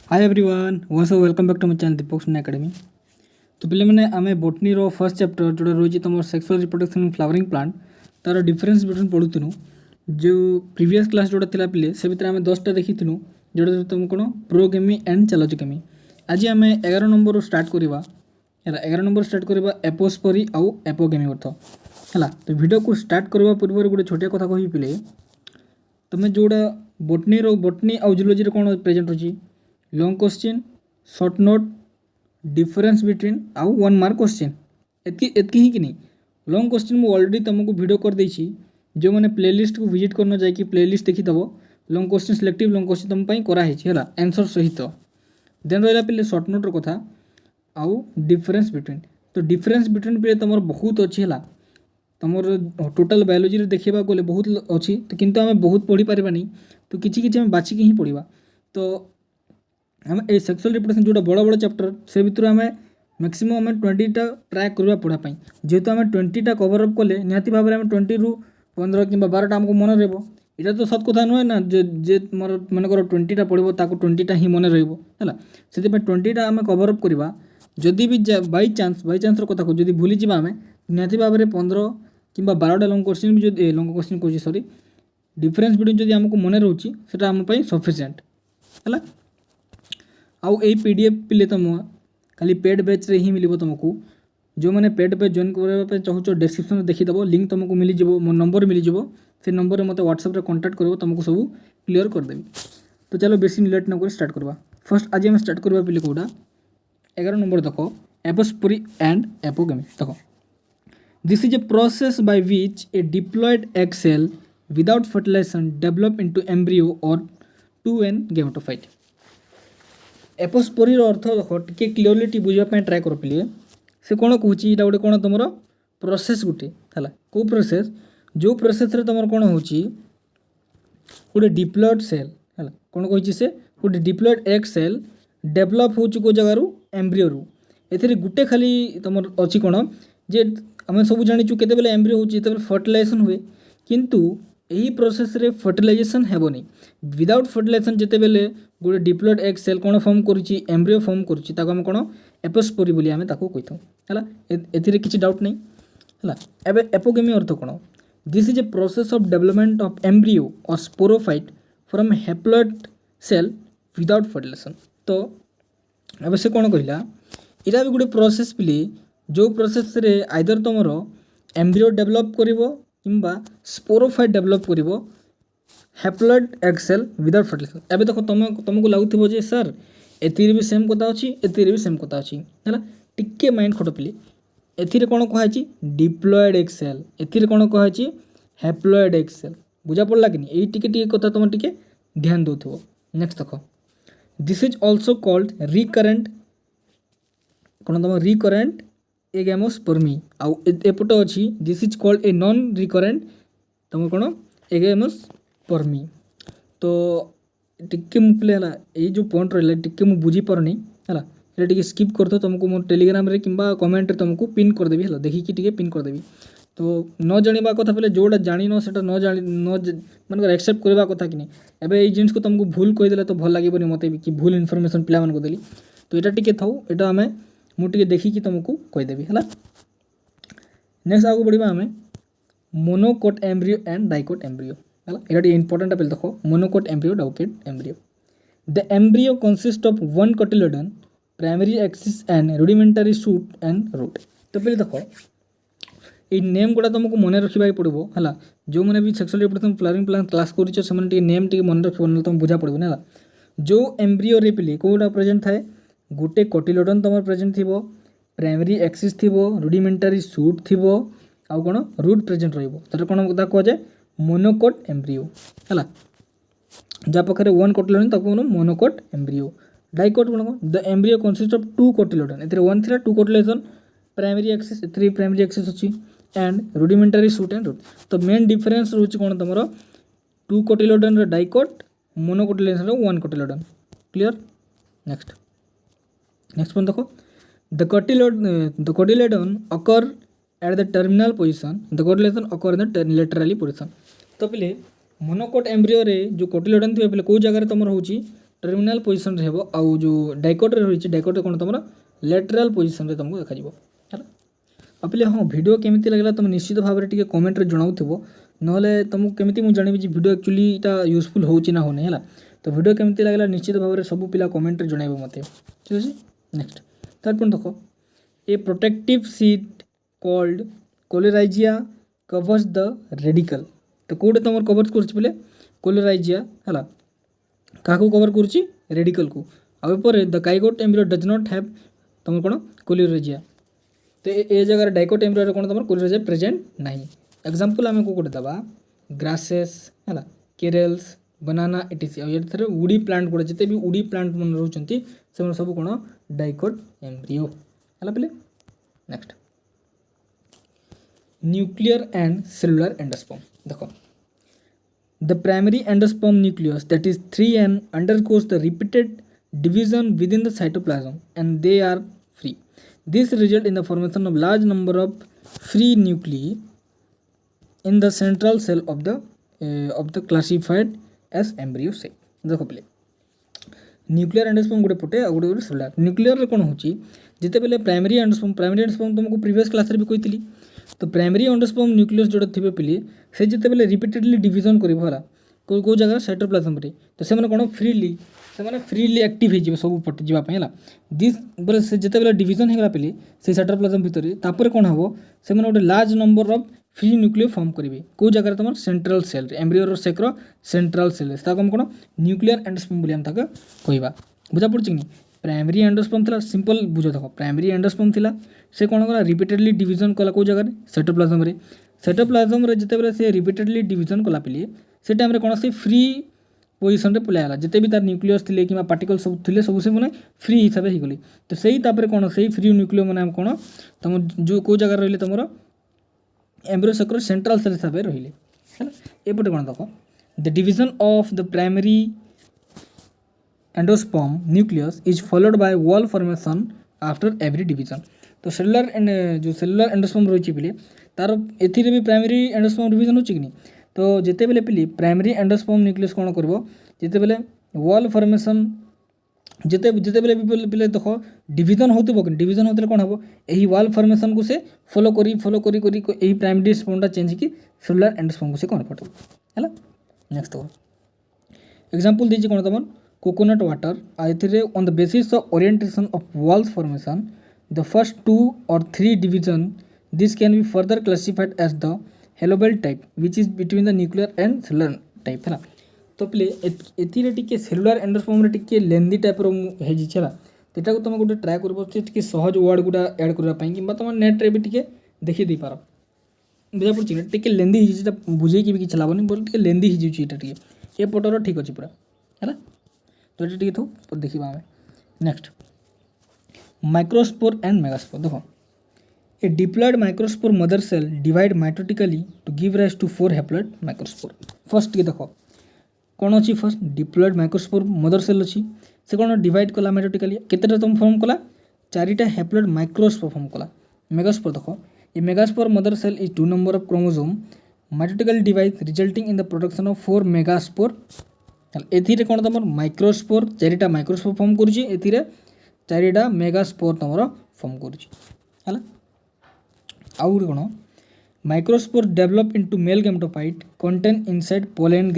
Hi everyone once welcome back to my channel Deepak Suna Academy. तो पे मैंने आम बोटनी रो फर्स्ट चैप्टर जोटा रही तुम सेक्सुअल रिप्रोडक्शन फ्लावरिंग प्लांट तार डिफरेंस बिटवीन पढ़ुनु जो प्रीवियस क्लास जोटा थिला पिले से भितर आम 10टा देखीनु जोटा तुम कौन प्रोगेमी एंड चैलोचिकेमी। आज आम 11 नंबर स्टार्ट करवा 11 नंबर स्टार्ट करवा एपोस्पोरी आउ एपोगेमी अर्थ है। तो वीडियो को स्टार्ट करने पूर्व गोटे छोटिया कथा कही पिले तुम जोड़ा बोटनी आउ जूलॉजी कौन प्रेजेंट अच्छी long question short note difference between आउ 1 मार्क क्वेश्चन एतकी ही कि नहीं। लॉन्ग क्वेश्चन मुझे ऑलरेडी तुमको वीडियो कर देछि जो मैंने प्लेलिस्ट को विजिट करना जाकि प्लेलिस्ट देखीदेव long question selective long question तुम कराई है आंसर सहित। देन रहा पे शॉर्ट नोट कथा आउ डिफरेंस बिटवीन। तो डिफरेंस बिटवीन पे तुम बहुत अच्छी है तुम टोटाल बायोलोजी रे देखा गले बहुत अच्छी तो किंतु आम बहुत पढ़ी पार्बानी तो किसी आम बाछिकी ही पढ़ा। तो आम ए सेक्सुअल रिप्रोडक्शन जोटा बड़ बड़ चैप्टर से भितर आम मैक्सिमम आम 20टा ट्राए करवा पढ़ाई जेहेतु आम 20टा कवर अप कले निहाती भाव में 20 रु 15 कि 12टा आमको मन रहा इटा तो सत कथा नुहे ना जे मोर मनकर 20टा पढ़ो ताको 20टा ही मन रहा से 20टा आम कवर अप करवा जदि भी बाई चान्स कथा को जब भूली जावा आम निहाती भाव में 15 कि 12टा लॉन्ग क्वेश्चन भी जो लॉन्ग क्वेश्चन कौन सॉरी डिफरेंस बिटवीन जब आमको मन रोचे से आम सफिशिएंट है। आउ ए पीडीएफ पिले तुम खाली पेड बैच रे ही मिलिबो तुमको जो मैंने पेड बैच जॉइन करबा चाहूँ डिस्क्रिप्शन में देखीदेव लिंक तुमको मिल जाव मो नंबर मिल जाव से नंबर में मत व्हाट्सएप कॉन्टैक्ट करो तुमको सब क्लियर करदेवी। तो चलो बेसी लेट न कर स्टार्ट करवा। फर्स्ट आज आम स्टार्ट करवा पिले कौटा 11 नंबर देख एपोस्पोरी एंड एपोगेमी। देख this is a process by which a diploid egg cell without fertilisation develop into embryo और टू एन गेमेटोफाइट। एपोस्पोरी अर्थ देख टे क्लीयरली बुझापी ट्राए कर पे से कौन कहूँ यहाँ गोटे कौन तुम प्रोसेस गोटे है कौ प्रोसेस जो प्रोसेस तुम कौन हो गोटे डिप्लॉयड सेल है कौन कही से गोटे डिप्लॉयड एग सेल डेभलप हो कौ जगार एम्ब्रियो रु ए गोटे खाली तुम अच्छी कौन जे आम सब जाचु केते एम्ब्रियो हो फर्टिलाइजेशन हुए किंतु यही प्रोसेस रे फर्टिलाइजेशन हेबनी विदाउट फर्टिलाइजेशन जिते बेले गोटे डिप्लॉयड एग सेल कौन फॉर्म करुच्ची एम्ब्रियो फॉर्म करुच्ची ताको हम कौन एपोस्पोरी बोली आम ताको कही था है एथिरे किसी डाउट नहीं है। एबे एपोगेमी अर्थ कौन this is a process of development of embryo और sporophyte from haploid cell without fertilization. तो अब से कौन कहला इटा भी गोटे प्रोसेस पिले जो प्रोसेस रे आइदर तुमर एम्ब्रियो डेवलप करिवो किंबा स्पोरोफाइट डेवलप करिवो haploid egg cell without fertilization. एबे देखो तुमको लगुथिबो जे सर एथिरे भी सेम कथा अछि एथिरे भी सेम कथा अछि हैला टिके माइंड खट पिले एथिरे कोन कहै अछि डिप्लॉयड एग सेल एथिरे कोन कहै अछि हैप्लॉयड एग सेल बुझा पड़ला कि नहीं एई टिके कथा तुम टिके ध्यान दोथिबो। नेक्स्ट देखो this is also called recurrent कोन तुम रिकरेंट एगेमोस्पर्मी आउ एपट अछि this is called a non recurrent तुम कोन एगेमोस्पर्मी। तो टिके मुझे है ये जो पॉइंट रहा टिके मुझे बुझी पारनी है ये टिके स्किप कर दो तुमको मो टेलीग्राम रे किंबा कमेंट रे तुमको पिन करदेवी है देखिए टिके पिन करदेवी। तो न जाना कथा पे जोटा जान से न जान न मन एक्सेप्ट करवा कथा कि नहीं एबे ये जिनिस को तुमको भूल कहीदेले तो भल लगे मत भी कि भूल इनफॉरमेशन पिला को देली तो यहाँ टिके थाउ यहाँ आम मुझे देखिकी तुमको कहीदेवी है। नेक्स्ट आगे बढ़ा आम monocot embryo and dicot embryo है यहाँ इंपोर्टेंट पे देखो monocot embryo dicot embryo. The embryo consist of one cotyledon primary axis and rudimentary shoot and root. तो पहले देखो ये नेम गुड़ा तुमको मन रखा पड़ो है जो मैंने भी sexual reproduction flowering plant class कर नेम टी मन रख तुम बुझा पड़ो ना जो एम्ब्रियो रे पिले कौटा प्रेजेंट थाए गोटे कोटिलेडन तुम प्रेजेंट थी प्राइमरी एक्सिस थी रुडिमेंटरी शूट थी आउ कौन रूट प्रेजेंट रहा कौन कह जाए मोनोकोट एम्ब्रियो है जहाँ पाखे वन कोटिलेडन ताको मोनोकोट एम्ब्रियो। डाइकोट कौन the embryo consist of two cotyledon a one the two cotyledon primary axis a primary axis अच्छी and rudimentary shoot and root. तो मेन डिफरेंस रोच कौन तुम two cotyledon dicot monocotyledon one cotyledon clear. Next point देखो the cotyledon occur at the terminal position the cotyledon occur in the laterally position. तो पे monocot embryo रे जो cotyledon थी पे कौ जगह तुम हो टर्मिनाल पोजिशन रे हेबो आउ जो डाइकोट रे रही डाइकोट कोन तुम लेटराल पोजिशन रे तुमको देखा है। अपने हाँ वीडियो केमिति लगला तुम निश्चित भाव में टे कमेंट रे जनाउथिबो नहले तुमको केमिति मु जानिबि जे वीडियो एक्चुअली इटा यूजफुल होउची ना होने है। तो वीडियो केमिति लगला निश्चित भाव में सब पिला कमेंट रे जणाइबो मते ठीक अछि। नेक्स्ट थर्ड पॉइंट देखो a protective sheet called coleorhiza covers the radicle. तो कोड तुम कवर करछि बोले कोलेराइजिया हला काको कवर करछि रेडिकल को आ ऊपर the zygote embryo does not have तुम कोन कोलेराइजिया। तो ये जगह डाइकोट एम्ब्रियो कौन तुम कोलेराइजिया प्रेजेंट नहीं। एग्जांपल आम को दबा ग्रासेस है केरल्स बनाना इटिसी और उडी प्लांट गुड़ा जिते भी उडी प्लांट मन रोचंती से सब कौन डाइकोट एम्ब्रियो है पे। Next nuclear and cellular endosperm देखो the primary endosperm nucleus that is 3N undergoes the repeated division within the cytoplasm and they are free. This result in the formation of large number of free nuclei in the central cell of the classified as embryo cell. देखो पहले nuclear endosperm गोटे पटे आ गोटे cellular nuclear रे कोन होची जिते बेले primary endosperm तुमको प्रीवियस क्लास रे भी कहितली। तो प्राइमरी एंडोस्पर्म न्यूक्लियस जोड़ा थिबे पिली से जिते बेले रिपीटेडली डिवीजन करबो हला को जगह साइटोप्लाज्म रे तो से माने कोन फ्रीली एक्टिव हो जिवो सब पट जिवा पय हला दिस बोले से जिते बेले डिवीजन हेगला पिली से साइटोप्लाज्म भीतर तापर कोन हबो से माने गोटे large number of free nuclei form करेंगे कौ जगह तुम central cell embryo sac central cell ताको कौन न्यूक्लियर एंडोस्पर्म बोली हम ताके कहबा बुझा पड़छ कि प्राइमरी एंडोस्पर्म था सिंपल बुझ देख प्राइमरी एंडोस्पर्म थिला से कौन कला रिपीटेडली डिवीजन कला कौ जगह साइटोप्लाज्म रे जिते बेले से रिपीटेडली डिवीजन कला पिली से टाइम रे कौन से फ्री पोजिशन रे पलायला जिते भी तार न्यूक्लियस थिले कि पार्टिकल सब थिले सब से माने फ्री हिसाब ही गली तो सही तापर कौन सही फ्री न्यूक्लियो माने कौन तुम जो कौ जगह रहिले तुमरो एम्ब्रियो सेक्र सेंट्रल सेल हिसाब से रहिले है एपटे कौन देख the division of the primary endosperm nucleus is followed by wall formation after every division. तो सेलुलर जो सेलुलर एंडोस्पर्म रही पिले तार एथिरे भी प्राइमरी एंडोस्पर्म डिवीजन होची कि नहीं। तो जिते बेले पिली प्राइमरी एंडोस्पर्म न्यूक्लियस कौन करबो जिते बेले वॉल फॉर्मेशन जिते बेले पिले देख डिवीजन होतबो कि डिवीजन होतले कौन हबो एही वॉल फॉर्मेशन को से फॉलो करी एही प्राइमरी स्पर्मटा चेंज की सेलुलर एंडोस्पर्म को से कौन पटो हैला। नेक्स्ट देखो एग्जांपल दीजिए कौन तुम कोकोनट वाटर आइथिरे on the basis of orientation of walls formation the first 2 or 3 division this can be further classified as the helobial type which is between the nuclear and cellular type है। तो play एथिरे टिके cellular endosperm रे टिके लेंदी type रो हे जी छला तेटा को तुम गोटे ट्राई करबो टिके सहज वर्ड गुडा ऐड करबा पई किबा तुम नेट रे भी टिके देखि दे पारो बुझा पड़छि टिके लेंदी hi जेटा बुझे कि भी कि चलाबनी बोल टिके लेंदी hi जी एटा टिके ए पटरो ठीक अछि पूरा हैला। तो एटा टिके तो देखिबा हमें नेक्स्ट माइक्रोस्पोर एंड मेगास्पोर देखो a diploid microspore mother cell divide mitotically to give rise to 4 haploid microspore. First टिके देखो कौन अच्छी first diploid microspore mother cell अच्छी से कौन डिवाइड कला माइटोटिकली केतेटा तुम फॉर्म कला 4टा हैप्लॉयड माइक्रोस्पोर फॉर्म कला। मेगास्पोर देखो a megaspore mother cell is 2 number of chromosome mitotical divide resulting in the production of 4 megaspore. एथिरे कौन तुम माइक्रोस्पोर 4टा माइक्रोस्पोर फॉर्म करुछि एथिरे 4टा मेगास्पोर तुमरो फॉर्म करुछि हैला। आउ कौन microspore develop into male gametophyte contain inside pollen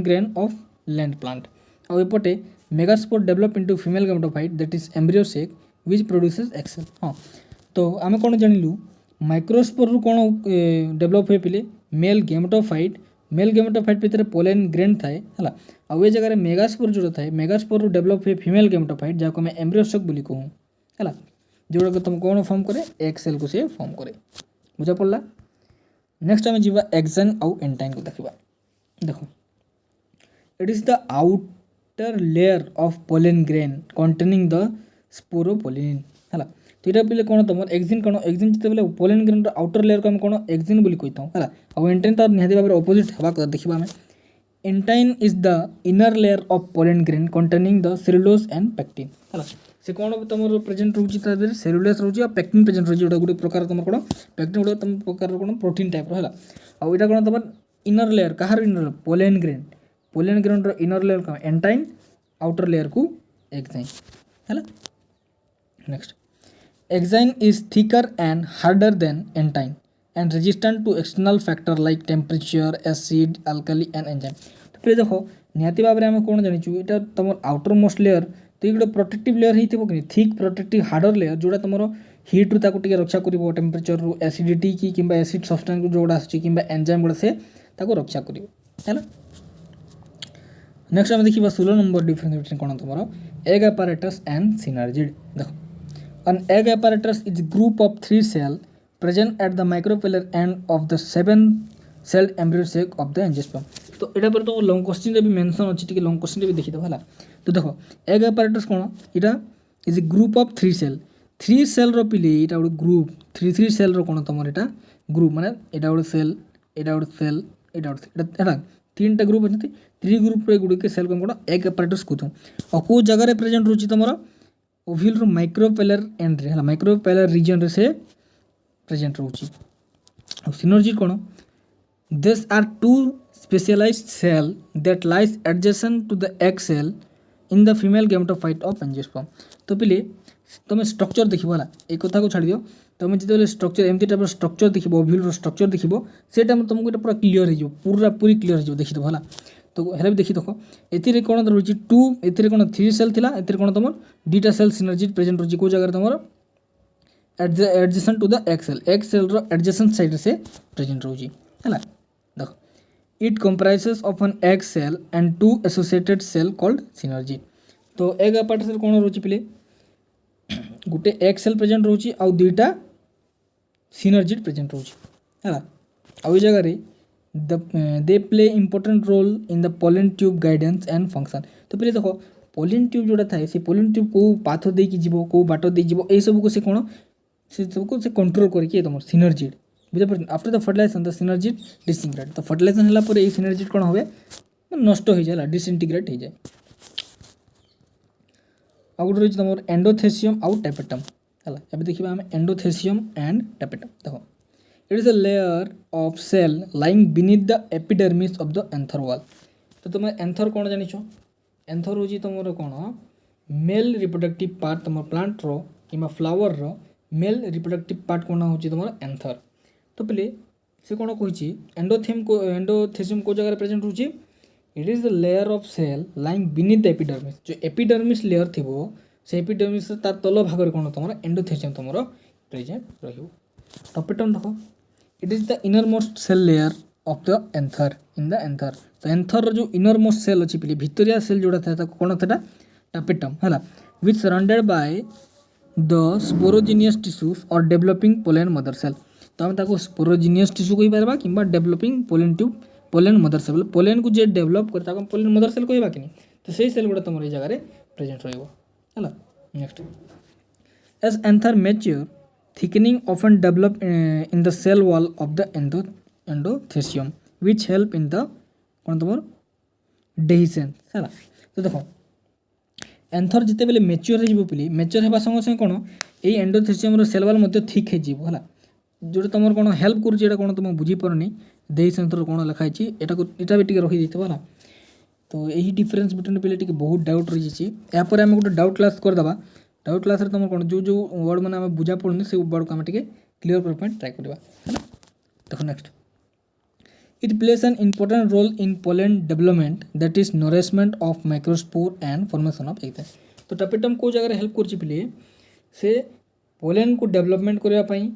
grain of land plant. आउ एपटे megaspore develop into female gametophyte that is embryo sac which produces एक्सेल। हाँ तो आम कौन जानिलु माइक्रोस्पोर रु कौन डेवलप हुए पिले मेल गैमेटोफाइट भितर पोलन ग्रेन थाए है आउ ए जगह मेगास्पोर जो थाए मेगास्पोर रु डेवलप हुए फीमेल गैमेटोफाइट जहाँ आम एम्ब्रियो सेक बोली कहूँ है जोड़ा तुम कौन फॉर्म करे एक्सेल को से फॉर्म करे बुझा पड़ला। नेक्स्ट आम जीवा एक्सन आउ एंटाइन को देखा देखो it is the outer layer of pollen grain containing the sporopollenin है। तो यहाँ पे कौन तुम एक्जिन कौन एक्जिन जिते बेले पोलन ग्रेन आउटर लेयर को हम कौन एक्जिन बोली कही था है आउ एंटाइन तार निहाती भाव अपोजिट हवा कथा देखा आम एंटाइन is the inner layer of pollen grain containing the cellulose and pectin है से कौन तुम प्रेजेंट रोचे सेलुलोज रोचे और पेक्टिन प्रेजेंट रोचे गोटे गोटे प्रकार तुम कौन पेक्टिन गोटे तुम प्रकार कौन प्रोटीन टाइप है आउ यहाँ कौन तुम इनर लेयर कहार inner pollen grain pollen ground रो इनर लेयर का एंटाइन आउटर लेयर को एक्साइन है। Next exine is thicker and harder than intine and resistant to external factor like temperature acid alkali and enzyme. तो फिर देखो निहाती भाव में आम कौन जानी यहाँ तुम आउटर मोस्ट लेयर तो ये गोटे प्रोटेक्टिव लेयर होती कि थिक प्रोटेक्टिव हार्डर लेयर जोड़ा तुम हिट रु ताको टिके रक्षा करिवो टेम्परेचर रु एसिडिटी की किंबा एसिड सब्सटेंस को जोड़ा आसुची किंबा एंजाइम गुड़ा से ताको रक्षा करिवो है। नेक्स्ट आम देखिबा 16 नंबर डिफरेंस बिटवीन कोन तुमरो एग apparatus एंड सिनर्जिड। देखो an egg apparatus is a group of 3 cells present at the micropellar end of the 7 celled embryo sac of the angiosperm। तो यहाँ पर तुम लॉन्ग क्वेश्चन भी मेंशन अच्छी टी लॉन्ग क्वेश्चन भी देखीद है। तो देखो एग apparatus कौन यहाँ is a group of 3 cell 3 cell पिले यहाँ गोटे ग्रुप 3 सेल कौन तुम यहाँ ग्रुप माने यहाँ गोटे सेल यहाँ गोटे सेल यहाँ गोटे है 3टा ग्रुप अच्छे 3 ग्रुप गुड़िक सेल कौन कौन एग apparatus कहूँ और कौ जगह प्रेजेंट रोचे तुम ओव्यूल रो माइक्रोपेलर एंड रे माइक्रोपेलर रीजन रे से प्रेजेंट रोची। सिनर्जिड कौन this are 2 specialized cell that lies adjacent to the egg cell in the female gametophyte of angiosperm। तो पहले तुम स्ट्रक्चर देखिबो हला एक कथा को छाड़ दियो तुम जिते स्ट्रक्चर एमती टाइप स्ट्रक्चर देखिबो ओव्यूल स्ट्रक्चर देखिबो से टाइम तुमको एटा पूरा क्लियर हो पूरा पूरी क्लियर हो देखि दो हला। तो हेले भी देखि देखो एथिरे कोन रहउची 2 एथिरे कोन 3 सेल थिला एथिरे कोन तुम डीटा सेल सिनर्जिड प्रेजेंट रहउची को जगह तुम adjacent to the egg cell रो एडजेसेंट साइड से प्रेजेंट रहउची हला। देखो it comprises of an egg cell and 2 associated cell called synergy। तो egg apparatus कौन रोची पिले गोटे egg cell प्रेजेंट रोची आउ दुईटा synergid प्रेजेंट रोची है। आउ जगह रे they play important role in the pollen tube guidance and function. तो पहले देखो पोलन ट्यूब जोड़ा थाए से पोलन ट्यूब को पाथ दे की जीवो को बाट दे जीवो ए सब को से कोन से सब को से कंट्रोल करके तुम synergid बुझे। After the fertilization the synergid disintegrate तो फर्टिलाइजेशन हला पर ए सिनर्जिड कोन होबे नष्ट हो जाय डिसइंटीग्रेट हो जाय। आ गुड रही तुम एंडोथेसियम आउ टैपेटम हला। एबे देखिबा हम एंडोथेसियम एंड टैपेटम। देखो it is a layer of cell lying beneath the epidermis of the anther wall. तो तुम एंथर कोन जानिछो एंथर होजी तुमरो कोन मेल रिप्रोडक्टिव पार्ट तुम प्लांट रो किबा फ्लावर रो मेल रिप्रोडक्टिव पार्ट कोन होची तुमरो एंथर। तो पहले से कौन कही एंडोथेसियम को जगह प्रेजेंट होची it is the layer of cell lying beneath the epidermis जो एपिडर्मिस लेयर थिबो से एपिडर्मिस तार तल भाग कौन तुम एंडोथेसियम तुम प्रेजेंट रहिबो। टपेटम देखो it is the innermost cell layer of the anther in the anther. तो एंथर जो इनर मोस्ट सेल अच्छी पहले भितरिया सेल जोड़ा था कौन था टपेटम है which surrounded by the sporogenous tissues और डेवलपिंग पोलन मदर सेल। तो आम ताको स्पोरोजिनियस टिश्यू कहि परबा किंबा developing pollen tube pollen mother cell pollen को जे डेवलप करे ताको पोलन मदर सेल कहबा कि तो सेही सेल गुडा तुम ए जगह रे प्रेजेंट रहइबो हला। Next as anther mature thickening often develop in the cell wall of the endothecium which help in the कोन तुम डेहिसेंस हला। तो देखो एंथर जिते बेले मैच्योर हो जिवो पिली मैच्योर हेबा संग संग कोन ए एंडोथेसियम रो सेल वॉल मध्ये थिक हे जिवो हला जोटा तुम कौन हेल्प कर कौन तुम बुझीपारनी दे सेंटर कौन लिखाई यहाँ भी रखी है। तो यही डिफरेन्स बिटवीन पे टी बहुत डाउट रही है आम गोटे डाउट क्लास करदे डाउट क्लास तुम कौन जो जो वर्ड मैंने आम बुझा पड़ूनी से वर्ड को आम क्लीयर करने ट्राए करवा है। देखो next it plays an important role in pollen development that is nourishment of microspore and formation of egg. तो टपेटम को जगह हेल्प कर से पोलन को डेवलपमेंट करने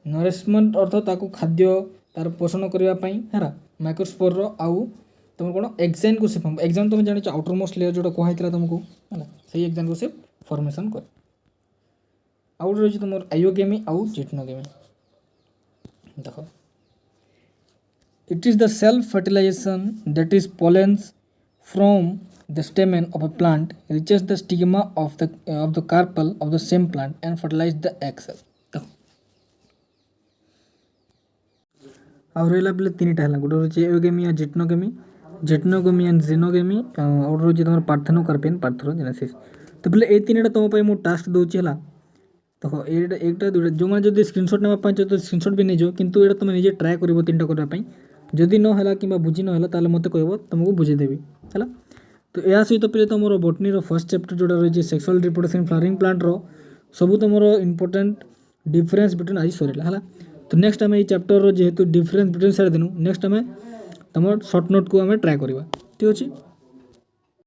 नरिशमेंट अर्थ ताकू खाद्य तार पोषण करने है माइक्रोस्पोर आउ तुम कौन एक्जाइन को से एक्जाइन तुम जान आउटर मोस्ट लेयर जो कहला तुमको है से एक्जाइन को से फॉर्मेशन कर आउट रही तुम आयोगेमी आउ जिटनोगेमी। देखो it is the self fertilization that is pollens from the stamen of a plant reaches the stigma of the carpel of the same plant and fertilize the egg cell. आ रहा पे 3टा है गोटे रोचे एयोगेमी या जेटनोगेमी एंड जेनोगेमी आउट रोचे तुम पार्थेनोकार्पियन parthenogenesis. तो पहले ये 3टा तुम मुझे टास्क दूसरी है। देखो एक दुटा जो मैंने जो स्क्रीनशॉट नापा तो स्क्रीनशॉट भी नहीं किंतु ये तुम निजे ट्राए कर 3टा करने जदि ना कि बुझी ना ताले मत कह तुमको बुझेदेवी। है। तो या सहित पे तुम बोटनी फर्स्ट चैप्टर जोटा रही सेक्सुअल रिप्रोडक्शन फ्लावरिंग प्लांट सब तुम इंपोर्टेंट डिफरेंस बिटवीन आज सरला है। तो नेक्स्ट आम चैप्टर जेहेतु डिफरेंस बिटवीन सारी देनु नेक्स्ट आम तुम सर्ट नोट को आम ट्राए करवा ठीक अच्छे।